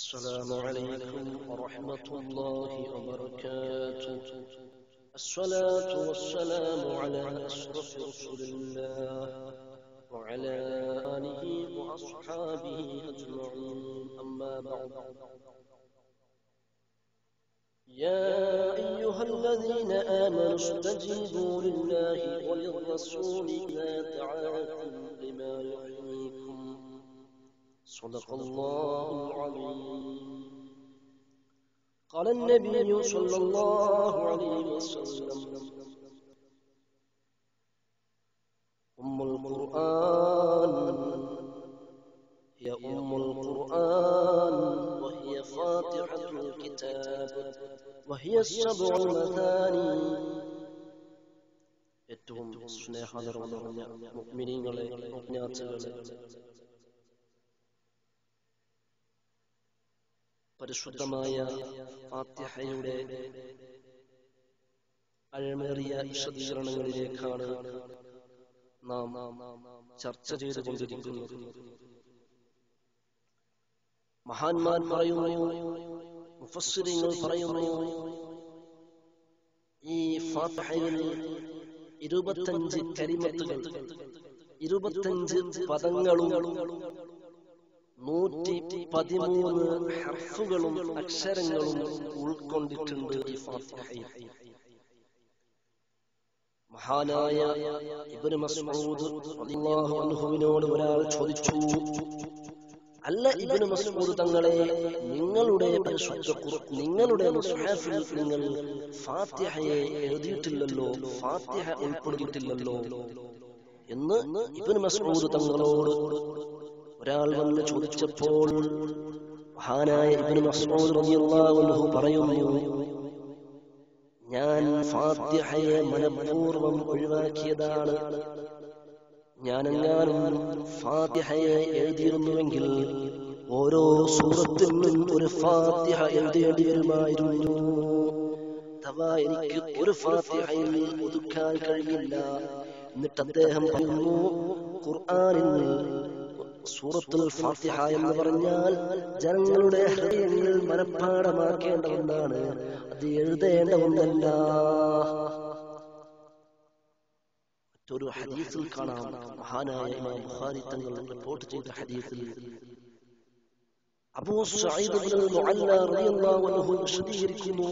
السلام عليكم ورحمة الله وبركاته. الصلاة والسلام على أشرف رسول الله وعلى آله وأصحابه أجمعين، أما بعد. يا أيها الذين آمنوا استجيبوا لله وللرسول إذا دعاكم لما يحييكم. صدق الله العظيم. قال النبي صلى الله عليه وسلم: أم القرآن هي أم القرآن، وهي فاتحة الكتاب، وهي السبع المثاني. ഏറ്റവും സ്നേഹം നിറഞ്ഞ മുഅ്മിനീങ്ങളെ, മുഅ്മിനാത്തുകളെ, പരിശുദ്ധമായ ഫാത്തിഹയുടെ അഴമേറിയ വിശദീകരണങ്ങളിലേക്കാണ് നാം ചർച്ച ചെയ്തുകൊണ്ടിരിക്കുന്നത്. മഹാന്മാർ പറയുന്നു, മുഫസ്സിരീങ്ങൾ പറയുന്നു, ഈ ഫാത്തിഹയിൽ 25 കലിമത്തുകൾ, 25 പദങ്ങളും 113 ഹർഫുകളും അക്ഷരങ്ങളും ഉൾക്കൊണ്ടിട്ടുണ്ട് ഈ ഫാത്തിഹയിൽ. മഹാനായ ഇബ്നു മസ്ഊദ് റളിയല്ലാഹു അൻഹുവിനോട് ഒരാൾ ചോദിച്ചു, അല്ല ഇബ്നു മസ്ഊദ് തങ്ങളെ, നിങ്ങളുടെ മുസ്ഹഫിൽ നിങ്ങൾ ഫാത്തിഹയെ എഴുതിയിട്ടില്ലല്ലോ, ഫാത്തിഹ ഉൾപ്പെടുത്തിയിട്ടില്ലല്ലോ എന്ന് ഇബ്നു മസ്ഊദ് തങ്ങളോട് ഒരാൾ വന്ന് ചോദിച്ചപ്പോൾ മഹാനായ ഇബ്നു മസ്ഊദ് റളിയല്ലാഹു അൻഹു പറയുന്നു, ഞാൻ ഫാത്തിഹയെ മനഃപൂർവ്വം ഒഴിവാക്കിയതാണ്. ഞാനെങ്ങാനും ഫാത്തിഹയെ എഴുതിയിരുന്നുവെങ്കിൽ ഓരോ സൂറത്തിനും ഒരു ഫാത്തിഹ എഴുതേണ്ടി വരുമായിരുന്നു. അഥവാ എനിക്ക് ഒരു ഫാത്തിഹയിൽ ഒതുക്കാൻ കഴിയില്ല. എന്നിട്ട് അദ്ദേഹം പറയുന്നു, ഖുർആനിൽ സൂറത്തുൽ ഫാത്തിഹ എന്ന് പറഞ്ഞാൽ ജനങ്ങളുടെ ഹൃദയങ്ങളിൽ മനഃപ്പാഠമാക്കേണ്ട ഒന്നാണ്, അത് എഴുതേണ്ട ഒന്നല്ല. മറ്റൊരു ഹദീസിൽ കാണാം, മഹാനായ ഇമാം ബുഖാരി തങ്ങൾ റിപ്പോർട്ട് ചെയ്ത ഹദീസിൽ അബൂ സഈദ് ഇബ്നുൽ മുഅല്ല റളിയല്ലാഹു അൻഹു വിശദീകരിക്കുന്നു.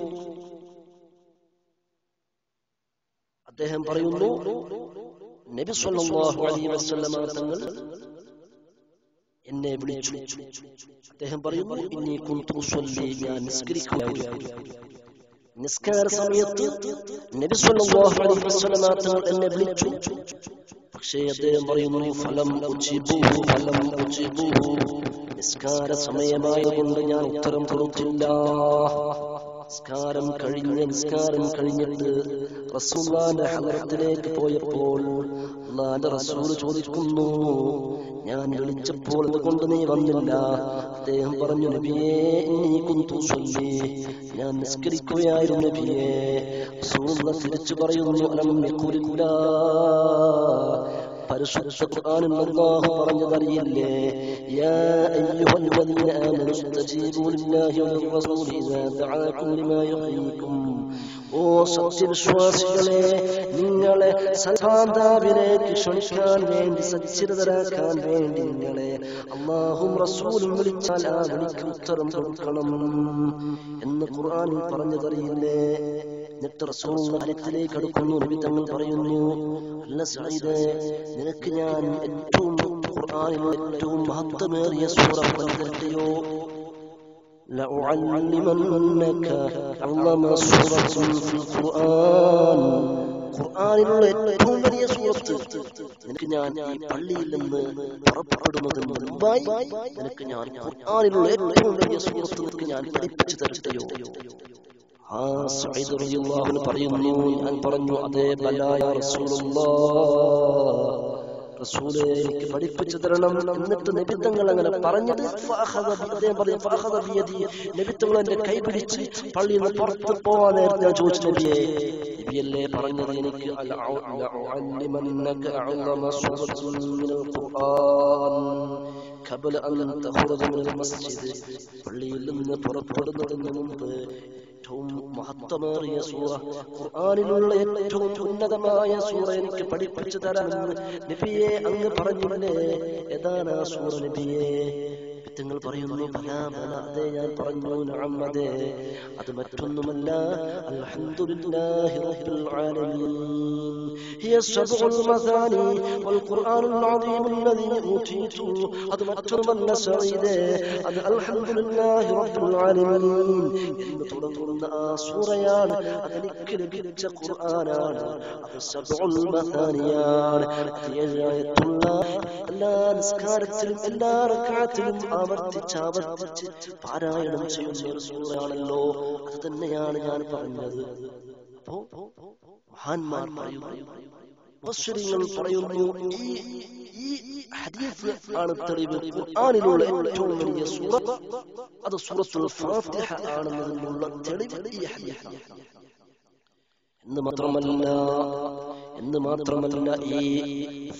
അദ്ദേഹം പറയുന്നു, നബി സ്വല്ലല്ലാഹു അലൈഹി വസല്ലമ തങ്ങൾ എന്നെ വിളിച്ചു. അദ്ദേഹം പറയുന്നു, ഇന്നി കുന്തു ഉസല്ലി, ഞാൻ നിസ്കരിക്കുകയായിരുന്നു. നിസ്കാര സമയത്ത് നബി സ്വല്ലല്ലാഹു അലൈഹി വസല്ലമ തങ്ങൾ എന്നെ വിളിച്ചു. പക്ഷേ അദ്ദേഹം പറയുന്നു, ഫലം ഉജിബുഹു, നിസ്കാര സമയമായതുകൊണ്ട് ഞാൻ ഉത്തരം കൊടുത്തില്ല. നിസ്കാരം കഴിഞ്ഞിട്ട് റസൂലുള്ളാഹിന്റെ ഹദറത്തിലേക്ക് പോയപ്പോൾ അല്ലാഹുവിന്റെ റസൂൽ ചോദിക്കുന്നു, ഞാൻ വിളിച്ചപ്പോൾ എന്തുകൊണ്ട് നീ വന്നില്ല? അദ്ദേഹം പറഞ്ഞു, നബിയേ, ഇന്നി കുന്തു ഉസല്ലി, ഞാൻ നിസ്കരിക്കുകയായിരുന്നു നബിയേ. റസൂലുള്ളാഹി തിരിച്ചു പറയുന്നു, അലം യഖുലില്ലാ, പരിശുദ്ധ ഖുർആനിൽ അല്ലാഹു പറഞ്ഞതറിയില്ലേ, യാ അയ്യുഹല്ലദീന ആമനൂ ഇസ്തജീബൂ ലില്ലാഹി വലിർറസൂലി ഇദാ ദഅാകും ലിമാ യുഹ്യീകും. ഓ സത്യവിശ്വാസികളെ, നിങ്ങളെ സൽഭാന്താവിലേക്ക് ക്ഷണിക്കാൻ വേണ്ടി, സച്ചിരതരാക്കാൻ വേണ്ടി നിങ്ങളെ അല്ലാഹും റസൂലും വിളിച്ചാൽ ആ വിളിക്ക് ഉത്തരം കൊടുക്കണം എന്ന് ഖുർആനിൽ പറഞ്ഞതറിയില്ലേ? എന്നിട്ട് റസൂലുള്ളാഹി അരികിലേക്ക് അടുക്കുന്നു. നബി തങ്ങൾ പറയുന്നു, അല്ല സഈദേ, നിനക്ക് ഞാൻ ഖുർആനിലെ ഏറ്റവും മഹത്വമേറിയ സൂറ പറഞ്ഞു തരട്ടെയോ? ലഉഅല്ലിമന്നക അഅ്ളമ സൂറത്തുൻ ഫിൽ ഖുർആൻ, ഖുർആനിലുള്ള ഏറ്റവും വലിയ സൂറത്ത് നിനക്ക് ഞാൻ ഈ പള്ളിയിൽ നിന്ന് പുറപ്പെടുന്നതിന് മുമ്പായി നിനക്ക് ഞാൻ ഖുർആനിലുള്ള ഏറ്റവും വലിയ സൂറത്ത് നിനക്ക് ഞാൻ പഠിപ്പിച്ചു തരട്ടെയോ? ആ സഈദ് റളിയല്ലാഹു അൻഹു പറയുന്നു, ഞാൻ പറഞ്ഞു, അതേ ബലാ യാ റസൂലുള്ളാഹ്, റസൂലേ എനിക്ക് പഠിപ്പിച്ചു തരണം. എന്നിട്ട് നബി തങ്ങൾ അങ്ങനെ പറഞ്ഞത്, നബി തങ്ങൾ എന്റെ കൈ പിടിച്ച് പള്ളിയിൽ നിന്ന് പുറത്ത് പോവാൻ നേരത്തെ ഞാൻ ചോദിച്ചു, നബിയെ, നബിയല്ലേ പറഞ്ഞത് എനിക്ക് ലഅഅല്ലിമന്നക അഅ്ളമ സൂറത്തുൻ മിനൽ ഖുർആൻ ഖബല അൻ തഖ്റുജ മിനൽ മസ്ജിദ്. പള്ളിയിൽ നിന്ന് പുറപ്പെടുന്നതിന് മുമ്പ് ഏറ്റവും മഹത്വമേറിയ സൂറ, ഖുർആനിലുള്ള ഏറ്റവും ഉന്നതമായ സൂറ എനിക്ക് പഠിപ്പിച്ചു തരാമെന്ന് നബിയെ അങ്ങ് പറഞ്ഞില്ലേ. ഏതാണ് ആ സൂറ നബിയെ? നിങ്ങൾ പറയുന്നു അതെ ഞാൻ പറഞ്ഞു. നഅം, അതെ, അത് മറ്റൊന്നുമല്ല അൽഹംദുലില്ലാഹി റബ്ബിൽ ആലമീൻ ഹിയ സബ്ഉൽ മസാനി വൽ ഖുർആനുൽ അദീമുൽ ലദീ ഊതീതു. അത് മറ്റൊന്നുമല്ല സഈദേ, അത് അൽഹംദുലില്ലാഹി റബ്ബിൽ ആലമീൻ എന്ന് തുടങ്ങുന്ന ആ സൂറയാണ്. അതെനിക്ക് ലഭിച്ച ഖുർആനാണ്. അത് സബ്ഉൽ മസാനിയാണ്. ആയത്തുള്ള എല്ലാ നിസ്കാരത്തിലും എല്ലാ റക്അത്തിലും ആവർത്തിച്ച് പാരായണം ചെയ്യുന്ന ഒരു സൂറയാണല്ലോ. അത് തന്നെയാണ് ഞാൻ പറഞ്ഞത്. അപ്പോ മഹാന്മാർ പറയുന്നു, മുഫസ്സിറുകൾ പറയുന്നു, ഈ ഹദീസ് ആണ് തെളിവ്. ഖുർആനിലുള്ള ഏറ്റവും വലിയ സൂറ അത് സൂറത്തുൽ ഫാത്തിഹ ആണെന്നതിനുള്ള തെളിവ് ഈ ഹദീസാണ്. എന്ന് മാത്രമല്ല ഈ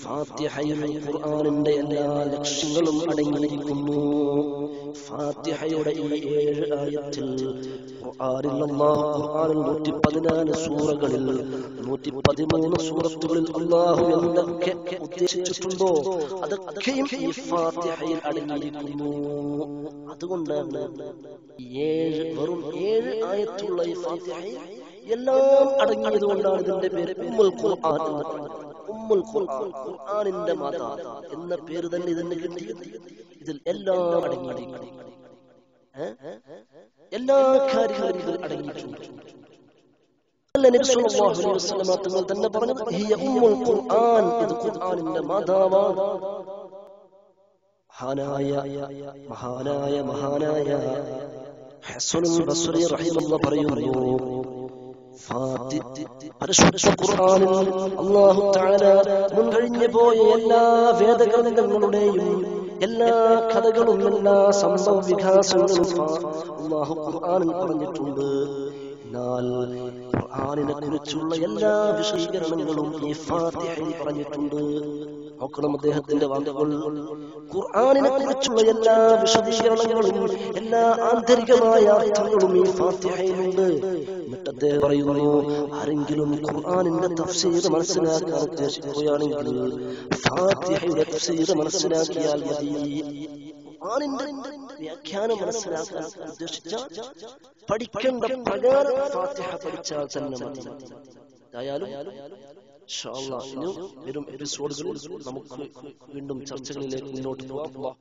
ഫാത്തിഹയിൽ ഖുർആനിന്റെ എല്ലാ ലക്ഷ്യങ്ങളും അടങ്ങിയിരിക്കുന്നു. ഫാത്തിഹയുടെ ഈ 7 ആയത്തിൽ ഖുർആനിൽ 114 സൂറകളിൽ 113 സൂറത്തുകളിൽ അല്ലാഹു എന്തൊക്കെ ഉദ്ദേശിച്ചിട്ടുണ്ടോ അതൊക്കെയും ഈ ഫാത്തിഹയിൽ അടങ്ങിയിരിക്കുന്നു. അതുകൊണ്ടാണ് വെറും 7 ആയത്തുള്ള ഈ ഫാത്തിഹയിൽ എല്ലാം അടങ്ങിയതുകൊണ്ടാണ് ഇതിന്റെ പേര് ഉമ്മുൽ ഖുർആൻ എന്ന് പറയുന്നത്. ഉമ്മുൽ ഖുർആൻ, ഖുർആനിന്റെ മാതാവ് എന്ന പേര് തന്നെ ഇതിന് കിട്ടിയത്. ഇതിൽ എല്ലാം അടങ്ങിയിരിക്കുന്നു. എല്ലാ കാര്യങ്ങളും ഇതിൽ അടങ്ങിയിട്ടുണ്ട്. നബി സല്ലല്ലാഹു അലൈഹി വസല്ലം തങ്ങൾ തന്നെ പറഞ്ഞത് ഹിയ ഉമ്മുൽ ഖുർആൻ, ഇത് ഖുർആനിന്റെ മാതാവാണ്. മഹാനായ ഹസനുൽ ബസ്രി റഹിമഹുല്ലാഹ് പറയുന്നു, പരിശുദ്ധ ഖുർആനിൽ അല്ലാഹു തആല മുൻകഴിഞ്ഞു പോയ എല്ലാ വേദഗ്രന്ഥങ്ങളുടെയും എല്ലാ കഥകളും എല്ലാ സംഭവ വികാസങ്ങളും അല്ലാഹു ഖുർആനിൽ പറഞ്ഞിട്ടുണ്ട്. എന്നാൽ ഖുർആനിനെ കുറിച്ചുള്ള എല്ലാ വിശദീകരണങ്ങളും ഈ ഫാത്തിഹയിൽ പറഞ്ഞിട്ടുണ്ട്. നോക്കണം അദ്ദേഹത്തിന്റെ വാക്കുകൾ. ഖുർആനിനെ കുറിച്ചുള്ള എല്ലാ വിശദീകരണങ്ങളും എല്ലാ ആന്തരികമായ അർത്ഥങ്ങളും ഈ ഫാത്തിഹയിലുണ്ട്. എന്നിട്ട് അദ്ദേഹം പറയുന്നു, ആരെങ്കിലും ഖുർആനിന്റെ തഫ്സീർ മനസ്സിലാക്കാൻ ഉദ്ദേശിക്കുകയാണെങ്കിൽ ഫാത്തിഹയുടെ തഫ്സീർ മനസ്സിലാക്കിയാൽ മതി. ഖുർആനിന്റെ വ്യാഖ്യാനം മനസ്സിലാക്കാൻ ഉദ്ദേശിച്ചാൽ പഠിക്കേണ്ട പ്രകാരം ഫാത്തിഹ പഠിച്ചാൽ തന്നെ മതി. ഏതായാലും ഇൻഷാ അല്ലാഹ് ഇനിയും വരും എപ്പിസോഡുകളിൽ നമുക്ക് വീണ്ടും ചർച്ചകളിലേക്ക് മുന്നോട്ട് പോകാം.